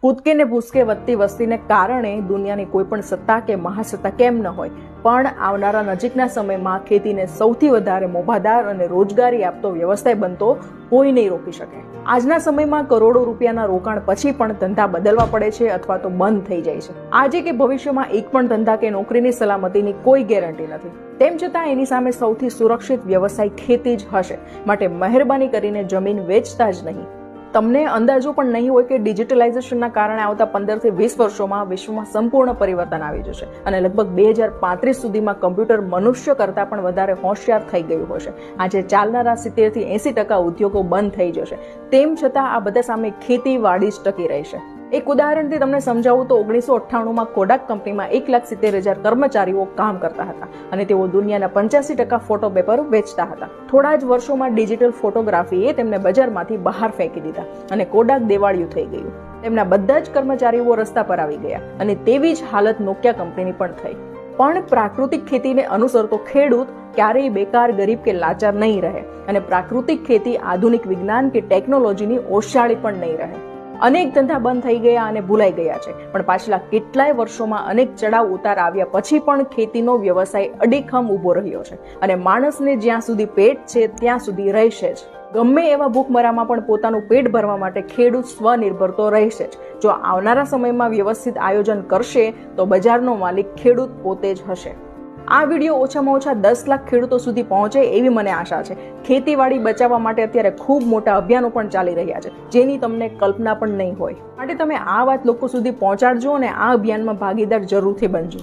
કૂદકે ને ભૂસકે વધતી વસ્તીને કારણે દુનિયાની કોઈ પણ સત્તા કે મહાસત્તા કેમ ન હોય, પણ આવનારા નજીકના સમયમાં ખેતીને સૌથી વધારે મોભાદાર અને રોજગારી આપતો વ્યવસાય બનતો કોઈ નહીં રોકી શકે. આજના સમયમાં કરોડો રૂપિયાના રોકાણ પછી પણ ધંધા બદલવા પડે છે અથવા તો બંધ થઈ જાય છે. આજે કે ભવિષ્યમાં એક પણ ધંધા કે નોકરીની સલામતીની કોઈ ગેરંટી નથી. તેમ છતાં એની સામે સૌથી સુરક્ષિત વ્યવસાય ખેતી જ હશે. માટે મહેરબાની કરીને જમીન વેચતા જ નહીં. તમને અંદાજો પણ નહીં હોય કે ડિજિટલાઇઝેશનના કારણે આવતા 15 થી 20 વર્ષોમાં વિશ્વમાં સંપૂર્ણ પરિવર્તન આવી જશે અને લગભગ 2035 સુધીમાં કમ્પ્યુટર મનુષ્ય કરતાં પણ વધારે હોશિયાર થઈ ગયું હશે. આજે ચાલનારા 70 થી 80% ઉદ્યોગો બંધ થઈ જશે. તેમ છતાં આ બધા સામે ખેતીવાડી જ ટકી રહેશે. એક ઉદાહરણથી તમને સમજાવું તો 1998માં કોડાક કંપનીમાં 1,70,000 કર્મચારીઓ કામ કરતા હતા અને તેઓ દુનિયાના 85% ફોટો પેપર વેચતા હતા. થોડા જ વર્ષોમાં ડિજિટલ ફોટોગ્રાફીએ તેમને બજારમાંથી બહાર ફેંકી દીધા અને કોડાક દેવાળિયું થઈ ગયું. તેમના બધા જ કર્મચારીઓ રસ્તા પર આવી ગયા અને તેવી જ હાલત નોકિયા કંપનીની પણ થઈ. પણ પ્રાકૃતિક ખેતીને અનુસરતો ખેડૂત ક્યારેય બેકાર, ગરીબ કે લાચાર નહીં રહે અને પ્રાકૃતિક ખેતી આધુનિક વિજ્ઞાન કે ટેકનોલોજીની ઓશાળી પણ નહીં રહે. અનેક ધંધા બંધ થઈ ગયા અને ભૂલાઈ ગયા છે, પણ પાછલા કેટલાય વર્ષોમાં અનેક ચડાવ ઉતાર આવ્યા પછી પણ ખેતીનો વ્યવસાય અડીખમ ઊભો રહ્યો છે અને માણસને જ્યાં સુધી પેટ છે ત્યાં સુધી રહેશે જ. ગમે એવા ભૂખમરામાં પણ પોતાનું પેટ ભરવા માટે ખેડૂત સ્વનિર્ભર તો રહેશે જ. જો આવનારા સમયમાં વ્યવસ્થિત આયોજન કરશે તો બજારનો માલિક ખેડૂત પોતે જ હશે. આ વિડીયો ઓછામાં ઓછા 10 લાખ ખેડૂતો સુધી પહોંચે એવી મને આશા છે. ખેતીવાડી બચાવવા માટે અત્યારે ખૂબ મોટા અભિયાનો પણ ચાલી રહ્યા છે, જેની તમને કલ્પના પણ નહીં હોય. માટે તમે આ વાત લોકો સુધી પહોંચાડજો અને આ અભિયાનમાં ભાગીદાર જરૂરથી બનજો.